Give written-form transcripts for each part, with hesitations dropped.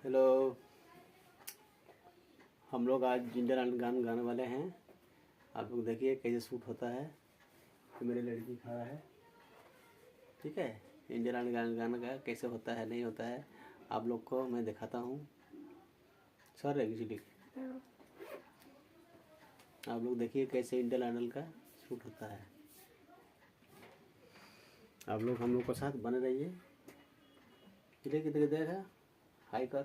Hello. हम लोग आज इंडियन गान गाने वाले हैं। आप लोग देखिए कैसे शूट होता है। तो मेरी लड़की खड़ा है, ठीक है। इंडियन गाना का कैसे होता है नहीं होता है आप लोग को मैं दिखाता हूँ। सर एक्चुअली आप लोग देखिए कैसे इंडियन आइडल का शूट होता है। आप लोग हम लोग के साथ बने रहिए। किधर किधर देखा हाई कर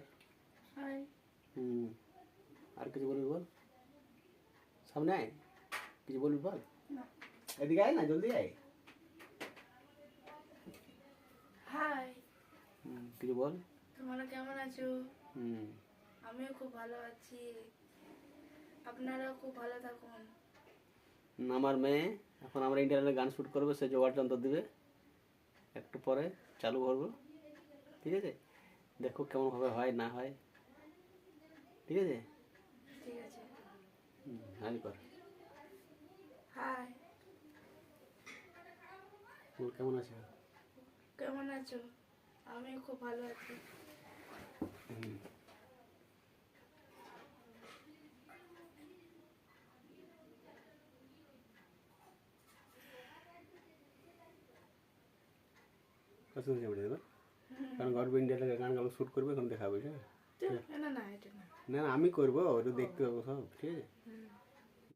हाय। और किसी बोल सामने आए किसी बोल एदिকে आए ना जल्दी आए। হাই, কিছু বল। তোমরা কেমন আছো? আমিও খুব ভালো আছি। আপনারাও খুব ভালো থাকুন। আমার মেয়ে এখন আমরা ইন্টারনেটে গান শ্যুট করবো, সে জোগাড় যন্ত্র দিবে, একটু পরে চালু করবো, ঠিক আছে। দেখো কেমনভাবে হয় না হয়, ঠিক আছে। ঠিক আছে। হাই কর। হাই, বল কেমন আছো। কেমন আছো? আমিও খুব ভালো আছি। শুনছি আমরা এবার, কারণ গর্ব ইন্ডিয়াতে গানগুলো শ্যুট করবে, এখন দেখাবে, ঠিক আছে। না না, এটা না। না না আমি করবো, ওটা দেখতে পাবো সব, ঠিক আছে।